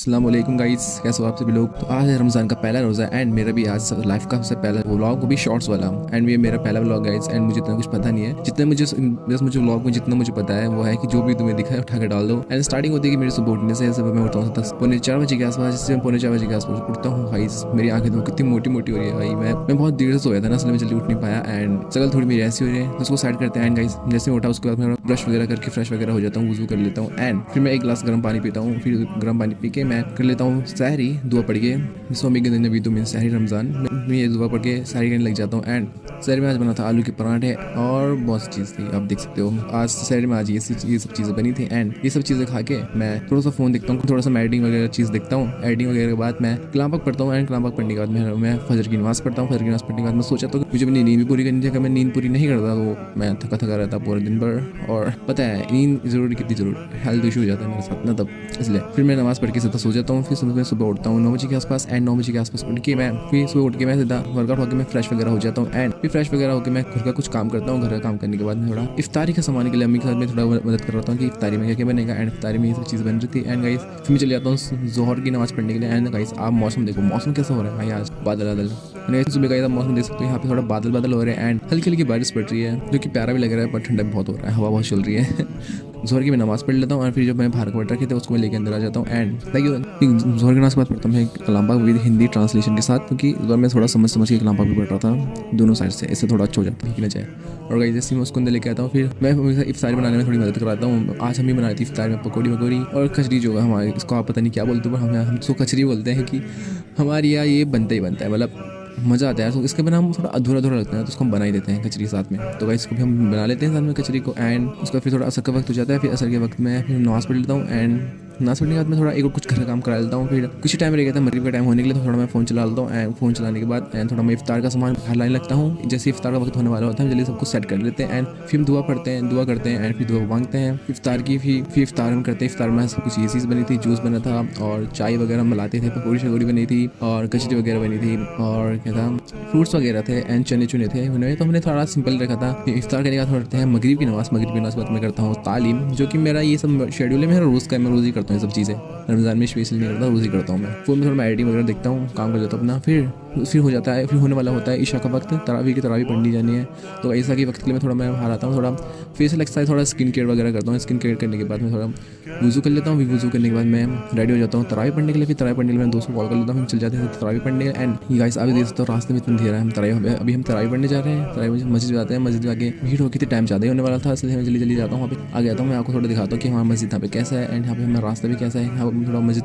अस्सलाम वालेकुम गाइस, कैसे हो आप सभी लोग। तो आज है रमज़ान का पहला रोज़ा एंड मेरा भी आज लाइफ का सबसे पहला व्लॉग, वो भी शॉर्ट्स वाला। एंड ये मेरा पहला व्लॉग गाइस एंड मुझे इतना कुछ पता नहीं है। जितने मुझे बस मुझे व्लॉग में जितना मुझे पता है वो है कि जो भी तुम्हें दिखा है उठा के डाल दो। एंड स्टार्टिंग होती है कि मेरे सुबह उठने से सुबह मैं उठता हूँ 10 पौने 4 बजे के आसपास, जिससे मैं पौने 4 बजे के आसपास उठता हूँ। गाइस मेरी आंखें तो कितनी मोटी मोटी हो रही है भाई। मैं बहुत देर से सोया था ना, इसलिए मैं जल्दी उठ नहीं पाया एंड शक्ल थोड़ी मेरी ऐसी हो रही है। तो उसको साइड करते हैं एंड गाइस जैसे मैं उठा उसके बाद मैं ब्रश वगैरह करके फ्रेश वगैरह हो जाता हूँ, वुज़ू कर लेता हूँ एंड फिर मैं एक गिलास गर्म पानी पीता हूँ। फिर गर्म पानी पी के मैं कर लेता हूँ सहरी, दुआ पढ़ के। स्वामी के दिन तो मैं सहरी रमज़ान में ये दुआ पढ़ के सहरी करने लग जाता हूँ। एंड सहरी में आज बना था आलू के पराठे और बहुत सी चीज़ थी, आप देख सकते हो। आज सहरी में आज ये सब चीज़ें बनी थी एंड ये सब चीज़ें खा के मैं थोड़ा सा फ़ोन देखता हूँ, थोड़ा सा मैं एडिटिंग वगैरह चीज़ देखता हूँ। एडिटिंग वगैरह के बाद मैं कलाम पाक पढ़ता हूँ एंड कलाम पाक पढ़ने के बाद मैं फजर की नमाज़ पढ़ता हूँ। फजर की नमाज़ पढ़ने के बाद मैं सोचा तो मुझे अपनी नींद भी पूरी करनी थी। अगर मैं नींद पूरी नहीं करता तो मैं थका थका रहता पूरे दिन भर, और पता है नींद ज़रूरी कितनी ज़रूरी, हेल्थ इशू हो जाता है मेरे साथ ना तब, इसलिए फिर मैं नमाज़ पढ़ के सीधा सो जाता हूँ। फिर सुबह उठता हूँ 9 बजे के आसपास एंड 9 बजे के आसपास उठ के मैं फिर सुबह उठ के मैं सीधा वर्कआउट होकर मैं फ्रेश वगैरह हो जाता हूँ एंड फिर फ्रेश वगैरह होकर मैं घर का कुछ काम करता हूँ। घर का काम करने के बाद मैं थोड़ा इफ्तारी का सामान के लिए अम्मी के साथ में थोड़ा मदद कर रहा हूँ कि इफ्तारी में क्या क्या बनेगा एंड इफ्तारी में ये सब चीज़ बन रही थी। एंड गाइस फिर मैं चले जाता हूँ जोहर की नमाज़ पढ़ने के लिए। एंड गाइस आप मौसम देखो, मौसम कैसा हो रहा है भाई, आज बादल बादल। मैंने सुबह का मौसम देख सकते हो, यहाँ पे थोड़ा बादल बादल हो रहे हैं एंड हल्की हल्की बारिश पड़ रही है, जो कि प्यारा भी लग रहा है, पर ठंडा भी बहुत हो रहा है, हवा बहुत चल रही है। जोहर की मैं नमाज़ पढ़ लेता हूँ और फिर जब मैं बाहर कवर्ट रखे थे उसको मैं लेके अंदर आ जाता हूँ। एंड जोहर की नमाज़ बाद पढ़ता हूँ मैं कलाम पाक विद हिंदी ट्रांसलेशन के साथ, क्योंकि जोहर में थोड़ा समझ के कलाम पाक भी पढ़ रहा था दोनों साइड से, इससे थोड़ा अच्छा हो जाता है कि ना जाए। और गाइस जैसे मैं उसको अंदर लेके आता हूँ फिर मैं इफ्तारी बनाने में थोड़ी मदद कराता हूँ। आज हम ही बनाई थी इफ्तार में पकौड़ी वकौड़ी और कचरी, जो है हमारे, इसको आप पता नहीं क्या बोलते हो, पर हम तो कचरी बोलते हैं कि हमारे यहाँ ये बनता ही बनता है, मतलब मज़ा आता है। तो इसके बिना हम थोड़ा अधूरा अधूरा लगता है, तो उसको हम बना ही देते हैं कचरी साथ में। तो गाइस इसको भी हम बना लेते हैं साथ में कचरी को एंड उसका फिर थोड़ा असर का वक्त हो जाता है। फिर असर के वक्त में फिर नमाज़ पढ़ लेता हूँ एंड नमाज़ पढ़ने के बाद मैं थोड़ा एक और कुछ घर का काम करा लेता हूँ। फिर कुछ टाइम रह गया था मगरिब का टाइम होने के लिए, तो थोड़ा मैं फ़ोन चला लेता हूँ एंड फ़ोन चलाने के बाद थोड़ा मैं इफ्तार का सामान घर लाने लगता हूँ। जैसे इफ्तार का वक्त होने वाला होता है जल्दी सबको सेट कर लेते हैं एंड फिर हम दुआ करते हैं एंड फिर दुआ मांगते हैं इफ्तार की। फिर इफ्तार हम करते हैं। इफ्तार में सब कुछ ये चीज़ बनी थी, जूस बना था और चाय वगैरह हम लाते थे, पकौड़ी शकौड़ी बनी थी और कचरी वगैरह बनी थी और क्या था, फ्रूट्स वगैरह थे एंड चने चुने थे उन्हें। तो हमने थोड़ा सिंपल रखा था। इफ्तार करने का थोड़ा है मगरिब की नमाज़ बाद मैं करता हूँ तालीम, जो कि मेरा ये सब शेड्यूल है मेरा रोज़ का, मैं रोज़ ही करता हूँ ये सब चीज़ें। रमज़ान में स्पेशल नहीं करता, रोज़ ही करता हूँ मैं। फ़ोन में थोड़ा मैं एडिटिंग वगैरह देखता हूँ, काम कर लेता हूँ अपना। फिर हो जाता है, फिर होने वाला होता है ईशा का वक्त, तरावी पढ़नी जानी है। तो ईशा के वक्त के लिए मैं थोड़ा मैं बाहर आता हूँ, थोड़ा फेशियल एक्सरसाइज, थोड़ा स्किन केयर वगैरह करता हूँ। स्किन केयर करने के बाद मैं थोड़ा वुज़ू कर लेता हूँ। वुज़ू करने के बाद मैं रेडी हो जाता हूँ तरावी पढ़ने के लिए। फिर तरावी पढ़ने के लिए मैं दोस्तों को कॉल कर लेता हूँ, हम चल जाते हैं तरावी पढ़ने। एंड ये गाइस अभी देख सकते हो रास्ते में इतना अंधेरा है, अभी हम तरावी पढ़ने जा रहे हैं। तरावी मस्जिद जाते हैं, मस्जिद आगे भीड़ हो कितने टाइम ज़्यादा ही होने वाला था, इसलिए मैं जल्दी जाता हूँ। वहाँ पे आ गया था, मैं आपको थोड़ा दिखाता हूँ कि हमारा मस्जिद यहाँ पे कैसा है एंड यहाँ पे हमारा रास्ता भी कैसा है। यहाँ थोड़ा मस्जिद